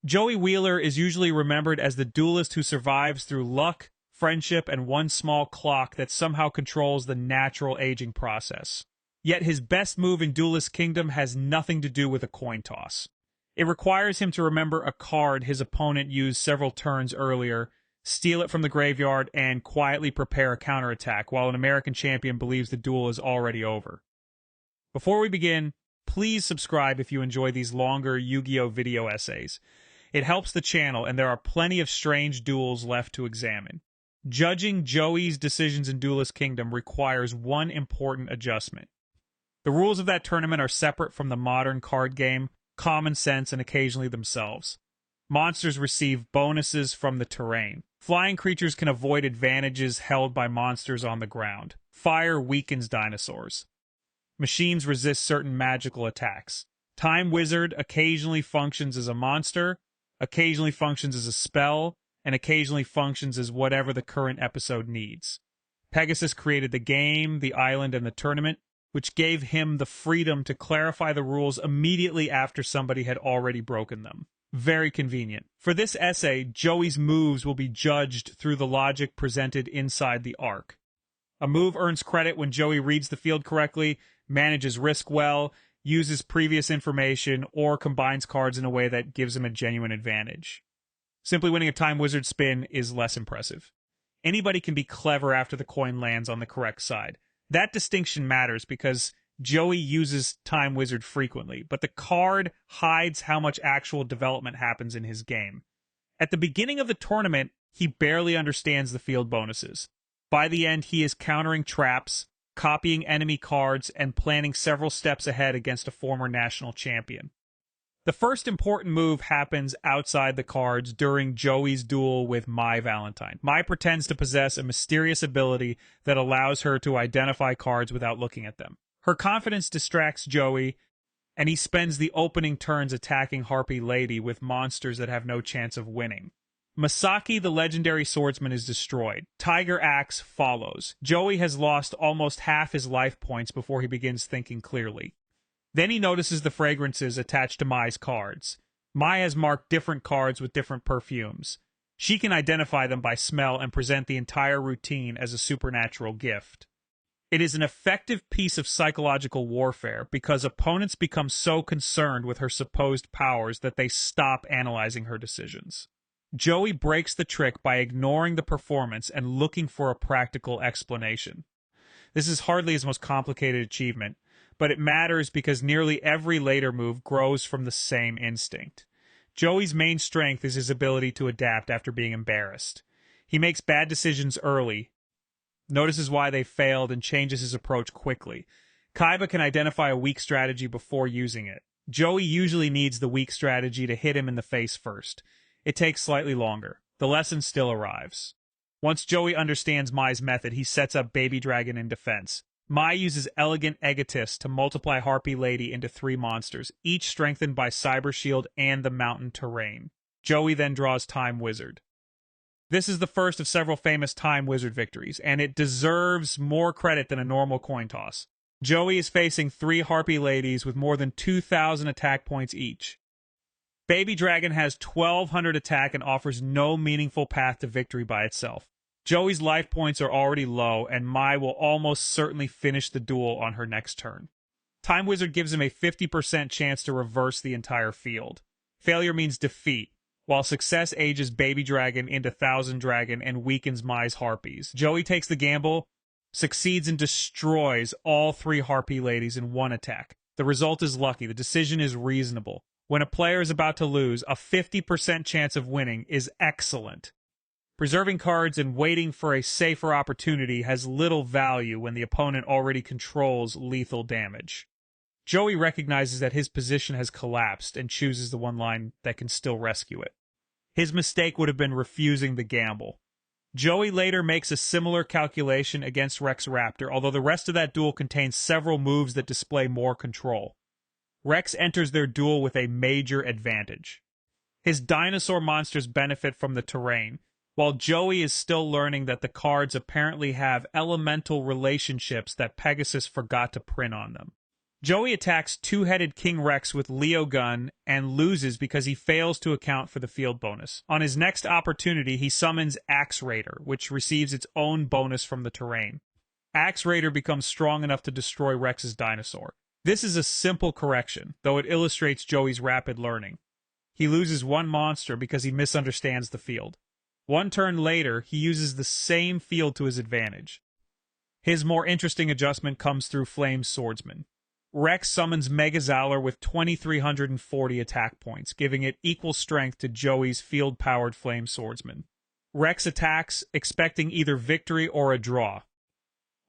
Joey Wheeler is usually remembered as the duelist who survives through luck, friendship, and one small clock that somehow controls the natural aging process. Yet his best move in Duelist Kingdom has nothing to do with a coin toss. It requires him to remember a card his opponent used several turns earlier, steal it from the graveyard, and quietly prepare a counterattack while an American champion believes the duel is already over. Before we begin, please subscribe if you enjoy these longer Yu-Gi-Oh! Video essays. It helps the channel, and there are plenty of strange duels left to examine. Judging Joey's decisions in Duelist Kingdom requires one important adjustment. The rules of that tournament are separate from the modern card game, Common Sense, and occasionally themselves. Monsters receive bonuses from the terrain. Flying creatures can avoid advantages held by monsters on the ground. Fire weakens dinosaurs. Machines resist certain magical attacks. Time Wizard occasionally functions as a monster, occasionally functions as a spell, and occasionally functions as whatever the current episode needs. Pegasus created the game, the island, and the tournament, which gave him the freedom to clarify the rules immediately after somebody had already broken them. Very convenient. For this essay, Joey's moves will be judged through the logic presented inside the arc. A move earns credit when Joey reads the field correctly, manages risk well, uses previous information, or combines cards in a way that gives him a genuine advantage. Simply winning a Time Wizard spin is less impressive. Anybody can be clever after the coin lands on the correct side. That distinction matters because Joey uses Time Wizard frequently, but the card hides how much actual development happens in his game. At the beginning of the tournament, he barely understands the field bonuses. By the end, he is countering traps, copying enemy cards, and planning several steps ahead against a former national champion. The first important move happens outside the cards during Joey's duel with Mai Valentine. Mai pretends to possess a mysterious ability that allows her to identify cards without looking at them. Her confidence distracts Joey, and he spends the opening turns attacking Harpy Lady with monsters that have no chance of winning. Masaki, the legendary swordsman, is destroyed. Tiger Axe follows. Joey has lost almost half his life points before he begins thinking clearly. Then he notices the fragrances attached to Mai's cards. Mai has marked different cards with different perfumes. She can identify them by smell and present the entire routine as a supernatural gift. It is an effective piece of psychological warfare because opponents become so concerned with her supposed powers that they stop analyzing her decisions. Joey breaks the trick by ignoring the performance and looking for a practical explanation. This is hardly his most complicated achievement, but it matters because nearly every later move grows from the same instinct. Joey's main strength is his ability to adapt after being embarrassed. He makes bad decisions early, notices why they failed, and changes his approach quickly. Kaiba can identify a weak strategy before using it. Joey usually needs the weak strategy to hit him in the face first. It takes slightly longer. The lesson still arrives. Once Joey understands Mai's method, he sets up Baby Dragon in defense. Mai uses Elegant Egotist to multiply Harpy Lady into 3 monsters, each strengthened by Cyber Shield and the mountain terrain. Joey then draws Time Wizard. This is the first of several famous Time Wizard victories, and it deserves more credit than a normal coin toss. Joey is facing 3 Harpy Ladies with more than 2,000 attack points each. Baby Dragon has 1,200 attack and offers no meaningful path to victory by itself. Joey's life points are already low, and Mai will almost certainly finish the duel on her next turn. Time Wizard gives him a 50% chance to reverse the entire field. Failure means defeat, while success ages Baby Dragon into Thousand Dragon and weakens Mai's Harpies. Joey takes the gamble, succeeds, and destroys all 3 Harpy Ladies in one attack. The result is lucky. The decision is reasonable. When a player is about to lose, a 50% chance of winning is excellent. Preserving cards and waiting for a safer opportunity has little value when the opponent already controls lethal damage. Joey recognizes that his position has collapsed and chooses the one line that can still rescue it. His mistake would have been refusing the gamble. Joey later makes a similar calculation against Rex Raptor, although the rest of that duel contains several moves that display more control. Rex enters their duel with a major advantage. His dinosaur monsters benefit from the terrain, while Joey is still learning that the cards apparently have elemental relationships that Pegasus forgot to print on them. Joey attacks two-headed King Rex with Leo Gun and loses because he fails to account for the field bonus. On his next opportunity, he summons Axe Raider, which receives its own bonus from the terrain. Axe Raider becomes strong enough to destroy Rex's dinosaur. This is a simple correction, though it illustrates Joey's rapid learning. He loses one monster because he misunderstands the field. One turn later, he uses the same field to his advantage. His more interesting adjustment comes through Flame Swordsman. Rex summons Megazowler with 2,340 attack points, giving it equal strength to Joey's field-powered Flame Swordsman. Rex attacks, expecting either victory or a draw.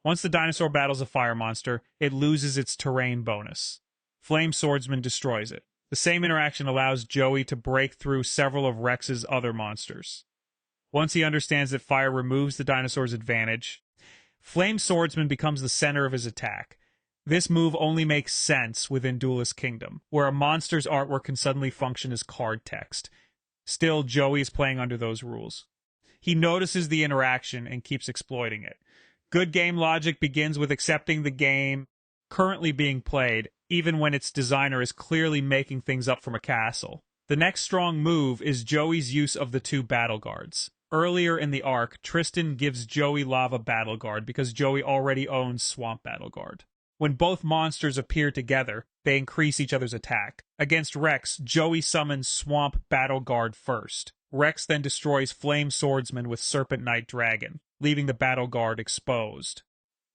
Once the dinosaur battles a fire monster, it loses its terrain bonus. Flame Swordsman destroys it. The same interaction allows Joey to break through several of Rex's other monsters. Once he understands that fire removes the dinosaur's advantage, Flame Swordsman becomes the center of his attack. This move only makes sense within Duelist Kingdom, where a monster's artwork can suddenly function as card text. Still, Joey is playing under those rules. He notices the interaction and keeps exploiting it. Good game logic begins with accepting the game currently being played, even when its designer is clearly making things up from a castle. The next strong move is Joey's use of the two battle guards. Earlier in the arc, Tristan gives Joey Lava Battle Guard because Joey already owns Swamp Battle Guard. When both monsters appear together, they increase each other's attack. Against Rex, Joey summons Swamp Battle Guard first. Rex then destroys Flame Swordsman with Serpent Knight Dragon, leaving the Battle Guard exposed.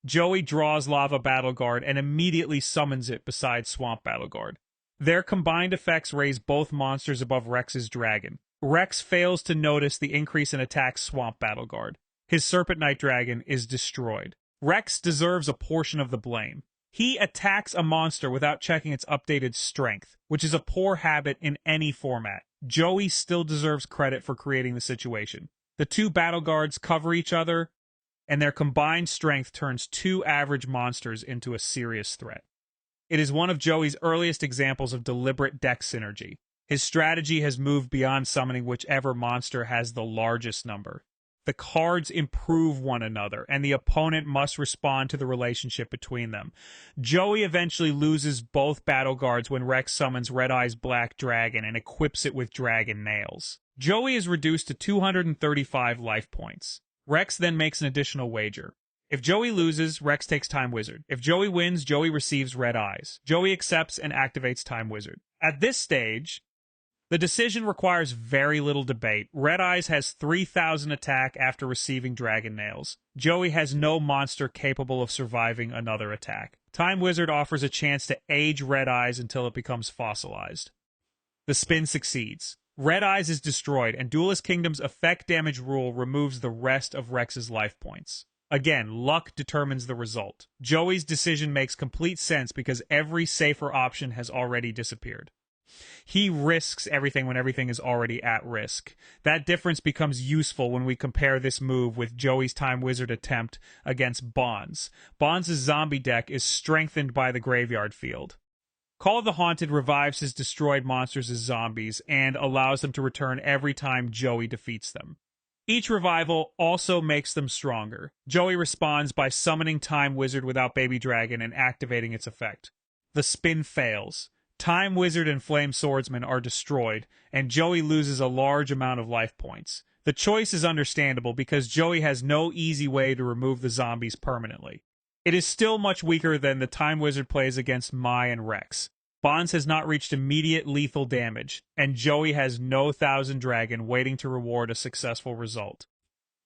Joey draws Lava Battle Guard and immediately summons it beside Swamp Battle Guard. Their combined effects raise both monsters above Rex's dragon. Rex fails to notice the increase in attack Swamp Battle Guard. His Serpent Knight Dragon is destroyed. Rex deserves a portion of the blame. He attacks a monster without checking its updated strength, which is a poor habit in any format. Joey still deserves credit for creating the situation. The two battle guards cover each other, and their combined strength turns two average monsters into a serious threat. It is one of Joey's earliest examples of deliberate deck synergy. His strategy has moved beyond summoning whichever monster has the largest number. The cards improve one another, and the opponent must respond to the relationship between them. Joey eventually loses both battle guards when Rex summons Red Eye's Black Dragon and equips it with dragon nails. Joey is reduced to 235 life points. Rex then makes an additional wager. If Joey loses, Rex takes Time Wizard. If Joey wins, Joey receives Red Eyes. Joey accepts and activates Time Wizard. At this stage, the decision requires very little debate. Red Eyes has 3,000 attack after receiving Dragon Nails. Joey has no monster capable of surviving another attack. Time Wizard offers a chance to age Red Eyes until it becomes fossilized. The spin succeeds. Red Eyes is destroyed, and Duelist Kingdom's effect damage rule removes the rest of Rex's life points. Again, luck determines the result. Joey's decision makes complete sense because every safer option has already disappeared. He risks everything when everything is already at risk. That difference becomes useful when we compare this move with Joey's Time Wizard attempt against Bonds. Bonds' zombie deck is strengthened by the graveyard field. Call of the Haunted revives his destroyed monsters as zombies and allows them to return every time Joey defeats them. Each revival also makes them stronger. Joey responds by summoning Time Wizard without Baby Dragon and activating its effect. The spin fails. Time Wizard and Flame Swordsman are destroyed, and Joey loses a large amount of life points. The choice is understandable because Joey has no easy way to remove the zombies permanently. It is still much weaker than the Time Wizard plays against Mai and Rex. Bonds has not reached immediate lethal damage, and Joey has no Thousand Dragon waiting to reward a successful result.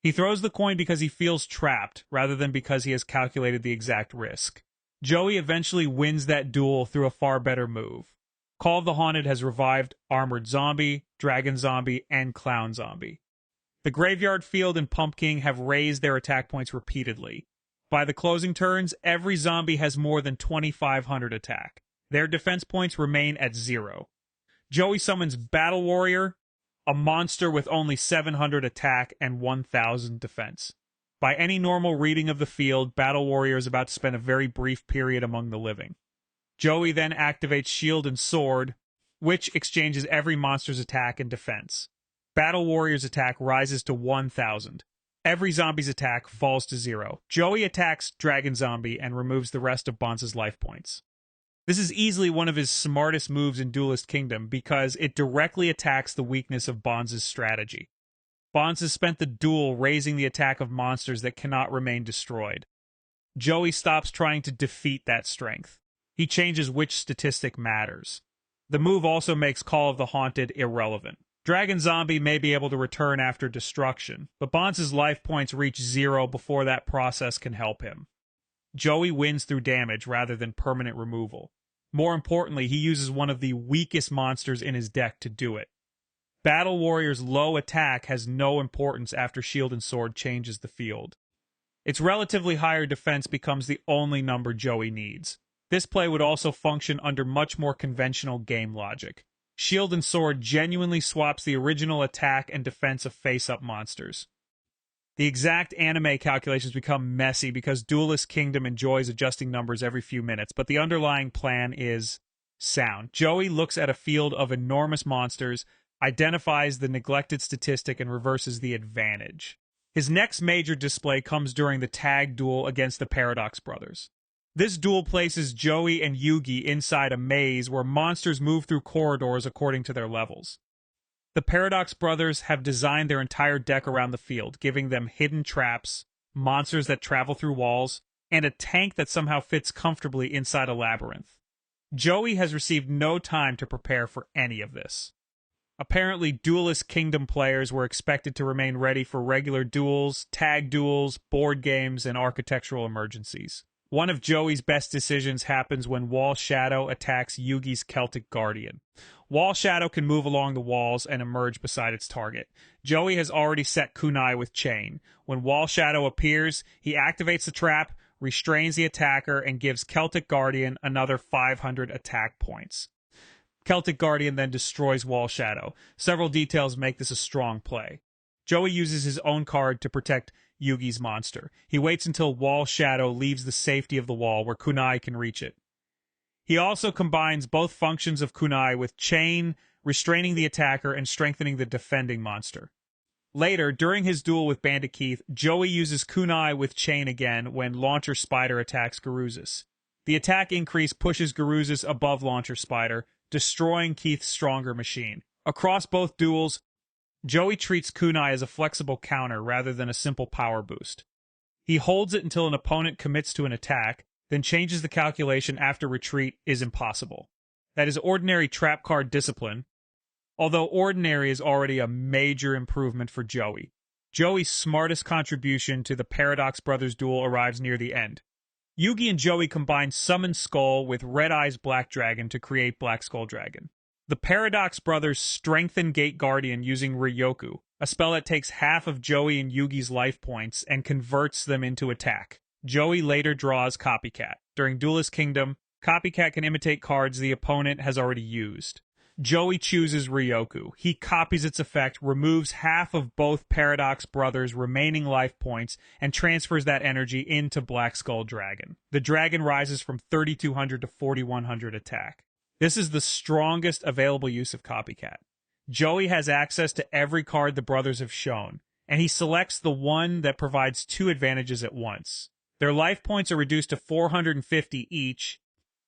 He throws the coin because he feels trapped, rather than because he has calculated the exact risk. Joey eventually wins that duel through a far better move. Call of the Haunted has revived Armored Zombie, Dragon Zombie, and Clown Zombie. The Graveyard Field and Pump King have raised their attack points repeatedly. By the closing turns, every zombie has more than 2,500 attack. Their defense points remain at 0. Joey summons Battle Warrior, a monster with only 700 attack and 1,000 defense. By any normal reading of the field, Battle Warrior is about to spend a very brief period among the living. Joey then activates Shield and Sword, which exchanges every monster's attack and defense. Battle Warrior's attack rises to 1,000. Every zombie's attack falls to 0. Joey attacks Dragon Zombie and removes the rest of Bonds' life points. This is easily one of his smartest moves in Duelist Kingdom because it directly attacks the weakness of Bonds' strategy. Bonds has spent the duel raising the attack of monsters that cannot remain destroyed. Joey stops trying to defeat that strength. He changes which statistic matters. The move also makes Call of the Haunted irrelevant. Dragon Zombie may be able to return after destruction, but Bonds' life points reach 0 before that process can help him. Joey wins through damage rather than permanent removal. More importantly, he uses one of the weakest monsters in his deck to do it. Battle Warrior's low attack has no importance after Shield and Sword changes the field. Its relatively higher defense becomes the only number Joey needs. This play would also function under much more conventional game logic. Shield and Sword genuinely swaps the original attack and defense of face-up monsters. The exact anime calculations become messy because Duelist Kingdom enjoys adjusting numbers every few minutes, but the underlying plan is sound. Joey looks at a field of enormous monsters, identifies the neglected statistic, and reverses the advantage. His next major display comes during the tag duel against the Paradox Brothers. This duel places Joey and Yugi inside a maze where monsters move through corridors according to their levels. The Paradox Brothers have designed their entire deck around the field, giving them hidden traps, monsters that travel through walls, and a tank that somehow fits comfortably inside a labyrinth. Joey has received no time to prepare for any of this. Apparently, Duelist Kingdom players were expected to remain ready for regular duels, tag duels, board games, and architectural emergencies. One of Joey's best decisions happens when Wall Shadow attacks Yugi's Celtic Guardian. Wall Shadow can move along the walls and emerge beside its target. Joey has already set Kunai with Chain. When Wall Shadow appears, he activates the trap, restrains the attacker, and gives Celtic Guardian another 500 attack points. Celtic Guardian then destroys Wall Shadow. Several details make this a strong play. Joey uses his own card to protect Yugi's monster. He waits until Wall Shadow leaves the safety of the wall where Kunai can reach it. He also combines both functions of Kunai with Chain, restraining the attacker and strengthening the defending monster. Later, during his duel with Bandit Keith, Joey uses Kunai with Chain again when Launcher Spider attacks Garuzis. The attack increase pushes Garuzis above Launcher Spider, destroying Keith's stronger machine. Across both duels, Joey treats Kunai as a flexible counter rather than a simple power boost. He holds it until an opponent commits to an attack, then changes the calculation after retreat is impossible. That is ordinary trap card discipline, although ordinary is already a major improvement for Joey. Joey's smartest contribution to the Paradox Brothers duel arrives near the end. Yugi and Joey combine Summon Skull with Red Eyes Black Dragon to create Black Skull Dragon. The Paradox Brothers strengthen Gate Guardian using Ryoku, a spell that takes half of Joey and Yugi's life points and converts them into attack. Joey later draws Copycat. During Duelist Kingdom, Copycat can imitate cards the opponent has already used. Joey chooses Ryoku. He copies its effect, removes half of both Paradox Brothers' remaining life points, and transfers that energy into Black Skull Dragon. The dragon rises from 3,200 to 4,100 attack. This is the strongest available use of Copycat. Joey has access to every card the brothers have shown, and he selects the one that provides 2 advantages at once. Their life points are reduced to 450 each,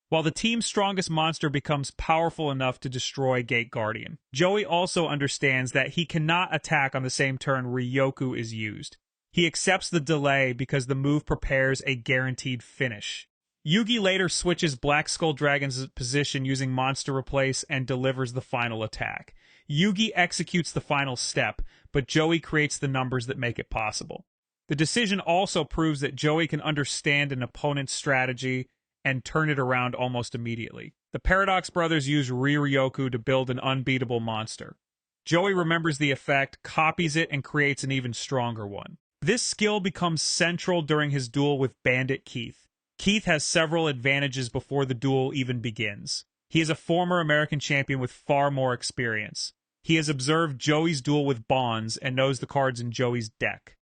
while the team's strongest monster becomes powerful enough to destroy Gate Guardian. Joey also understands that he cannot attack on the same turn Ryoku is used. He accepts the delay because the move prepares a guaranteed finish. Yugi later switches Black Skull Dragon's position using Monster Replace and delivers the final attack. Yugi executes the final step, but Joey creates the numbers that make it possible. The decision also proves that Joey can understand an opponent's strategy and turn it around almost immediately. The Paradox Brothers use Ryoku to build an unbeatable monster. Joey remembers the effect, copies it, and creates an even stronger one. This skill becomes central during his duel with Bandit Keith. Keith has several advantages before the duel even begins. He is a former American champion with far more experience. He has observed Joey's duel with Bonds and knows the cards in Joey's deck.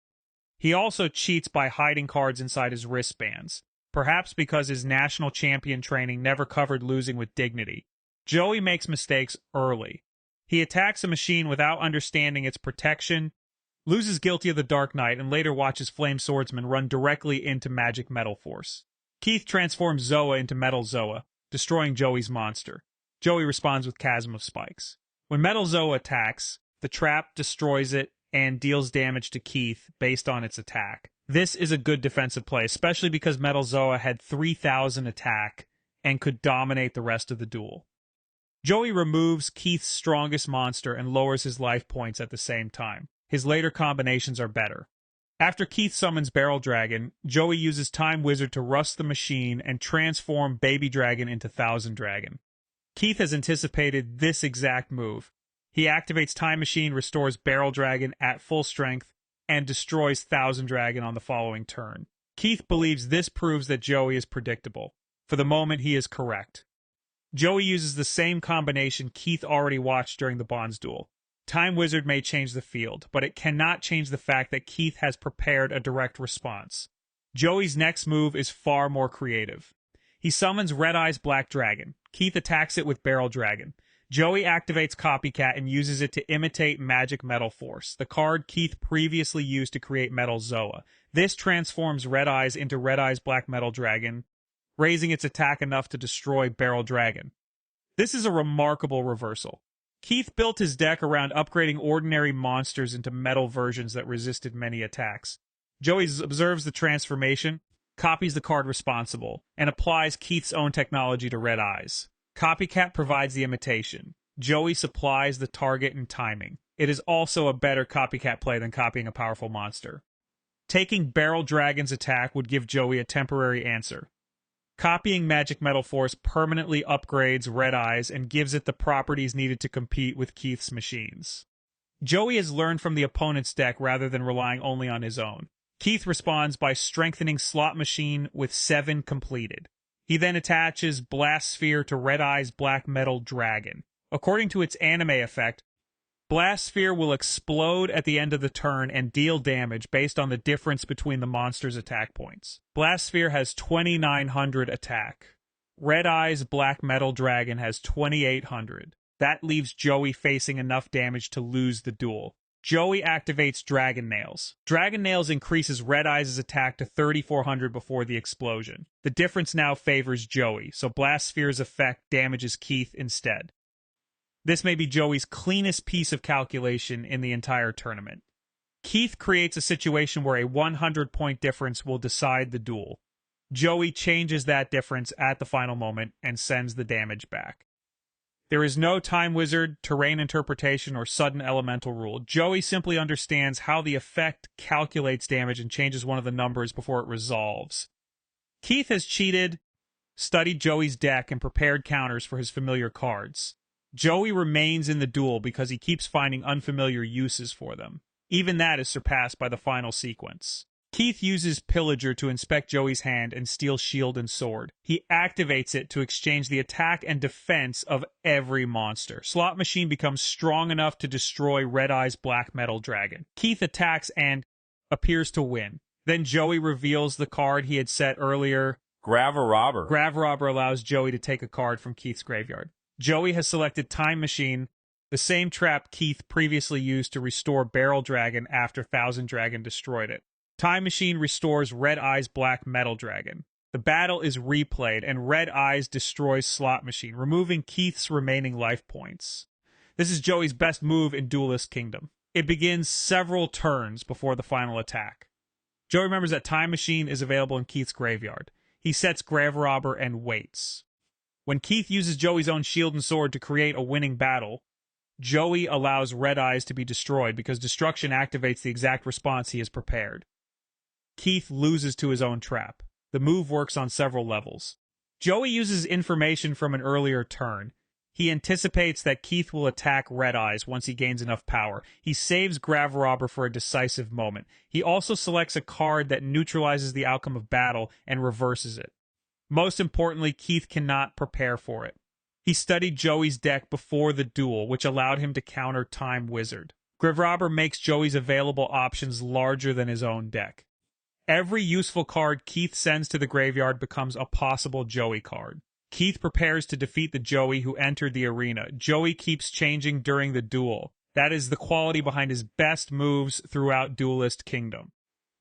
He also cheats by hiding cards inside his wristbands, perhaps because his national champion training never covered losing with dignity. Joey makes mistakes early. He attacks a machine without understanding its protection, loses Guilty of the Dark Knight, and later watches Flame Swordsman run directly into Magic Metal Force. Keith transforms Zoa into Metal Zoa. destroying Joey's monster. Joey responds with Chasm of Spikes. When Metal Zoa attacks, the trap destroys it and deals damage to Keith based on its attack. This is a good defensive play, especially because Metal Zoa had 3,000 attack and could dominate the rest of the duel. Joey removes Keith's strongest monster and lowers his life points at the same time. His later combinations are better. After Keith summons Barrel Dragon, Joey uses Time Wizard to rust the machine and transform Baby Dragon into Thousand Dragon. Keith has anticipated this exact move. He activates Time Machine, restores Barrel Dragon at full strength, and destroys Thousand Dragon on the following turn. Keith believes this proves that Joey is predictable. For the moment, he is correct. Joey uses the same combination Keith already watched during the Bonds duel. Time Wizard may change the field, but it cannot change the fact that Keith has prepared a direct response. Joey's next move is far more creative. He summons Red Eye's Black Dragon. Keith attacks it with Barrel Dragon. Joey activates Copycat and uses it to imitate Magic Metal Force, the card Keith previously used to create Metal Zoa. This transforms Red Eyes into Red Eye's Black Metal Dragon, raising its attack enough to destroy Barrel Dragon. This is a remarkable reversal. Keith built his deck around upgrading ordinary monsters into metal versions that resisted many attacks. Joey observes the transformation, copies the card responsible, and applies Keith's own technology to Red Eyes. Copycat provides the imitation. Joey supplies the target and timing. It is also a better copycat play than copying a powerful monster. Taking Barrel Dragon's attack would give Joey a temporary answer. Copying Magic Metal Force permanently upgrades Red Eyes and gives it the properties needed to compete with Keith's machines. Joey has learned from the opponent's deck rather than relying only on his own. Keith responds by strengthening Slot Machine with 7 completed. He then attaches Blast Sphere to Red Eye's Black Metal Dragon. According to its anime effect, Blast Sphere will explode at the end of the turn and deal damage based on the difference between the monster's attack points. Blast Sphere has 2,900 attack. Red Eye's Black Metal Dragon has 2,800. That leaves Joey facing enough damage to lose the duel. Joey activates Dragon Nails. Dragon Nails increases Red Eyes' attack to 3,400 before the explosion. The difference now favors Joey, so Blast Sphere's effect damages Keith instead. This may be Joey's cleanest piece of calculation in the entire tournament. Keith creates a situation where a 100-point difference will decide the duel. Joey changes that difference at the final moment and sends the damage back. There is no Time Wizard, Terrain Interpretation, or Sudden Elemental rule. Joey simply understands how the effect calculates damage and changes one of the numbers before it resolves. Keith has cheated, studied Joey's deck, and prepared counters for his familiar cards. Joey remains in the duel because he keeps finding unfamiliar uses for them. Even that is surpassed by the final sequence. Keith uses Pillager to inspect Joey's hand and steal Shield and Sword. He activates it to exchange the attack and defense of every monster. Slot Machine becomes strong enough to destroy Red Eye's Black Metal Dragon. Keith attacks and appears to win. Then Joey reveals the card he had set earlier. Grav-a-Robber. Grav-a-Robber allows Joey to take a card from Keith's graveyard. Joey has selected Time Machine, the same trap Keith previously used to restore Barrel Dragon after Thousand Dragon destroyed it. Time Machine restores Red Eye's Black Metal Dragon. The battle is replayed, and Red Eyes destroys Slot Machine, removing Keith's remaining life points. This is Joey's best move in Duelist Kingdom. It begins several turns before the final attack. Joey remembers that Time Machine is available in Keith's graveyard. He sets Grav-a-Robber and waits. When Keith uses Joey's own Shield and Sword to create a winning battle, Joey allows Red Eyes to be destroyed because destruction activates the exact response he has prepared. Keith loses to his own trap. The move works on several levels. Joey uses information from an earlier turn. He anticipates that Keith will attack Red Eyes once he gains enough power. He saves Grav-a-Robber for a decisive moment. He also selects a card that neutralizes the outcome of battle and reverses it. Most importantly, Keith cannot prepare for it. He studied Joey's deck before the duel, which allowed him to counter Time Wizard. Grav-a-Robber makes Joey's available options larger than his own deck. Every useful card Keith sends to the graveyard becomes a possible Joey card. Keith prepares to defeat the Joey who entered the arena. Joey keeps changing during the duel. That is the quality behind his best moves throughout Duelist Kingdom.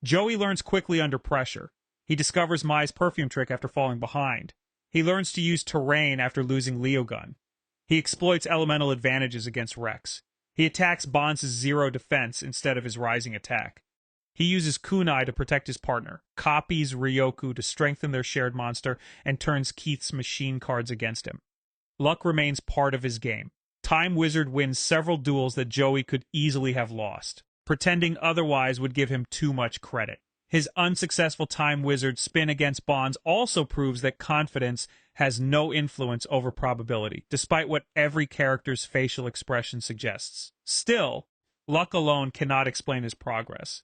Joey learns quickly under pressure. He discovers Mai's perfume trick after falling behind. He learns to use terrain after losing Leogun. He exploits elemental advantages against Rex. He attacks Bonds' zero defense instead of his rising attack. He uses kunai to protect his partner, copies Ryoku to strengthen their shared monster, and turns Keith's machine cards against him. Luck remains part of his game. Time Wizard wins several duels that Joey could easily have lost. Pretending otherwise would give him too much credit. His unsuccessful Time Wizard spin against Bonds also proves that confidence has no influence over probability, despite what every character's facial expression suggests. Still, luck alone cannot explain his progress.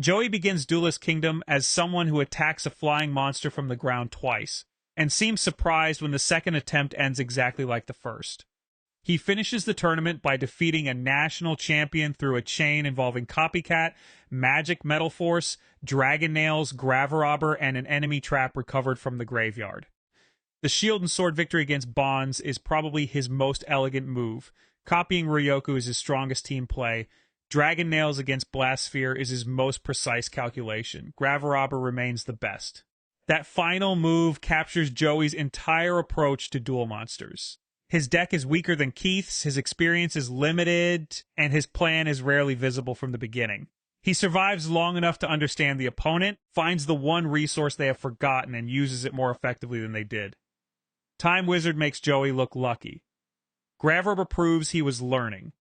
Joey begins Duelist Kingdom as someone who attacks a flying monster from the ground twice, and seems surprised when the second attempt ends exactly like the first. He finishes the tournament by defeating a national champion through a chain involving Copycat, Magic Metal Force, Dragon Nails, Gravarobber, and an enemy trap recovered from the graveyard. The shield and sword victory against Bonds is probably his most elegant move. Copying Ryoku is his strongest team play. Dragon Nails against Blastsphere is his most precise calculation. Gravarobber remains the best. That final move captures Joey's entire approach to duel monsters. His deck is weaker than Keith's, his experience is limited, and his plan is rarely visible from the beginning. He survives long enough to understand the opponent, finds the one resource they have forgotten, and uses it more effectively than they did. Time Wizard makes Joey look lucky. Gravarobber proves he was learning.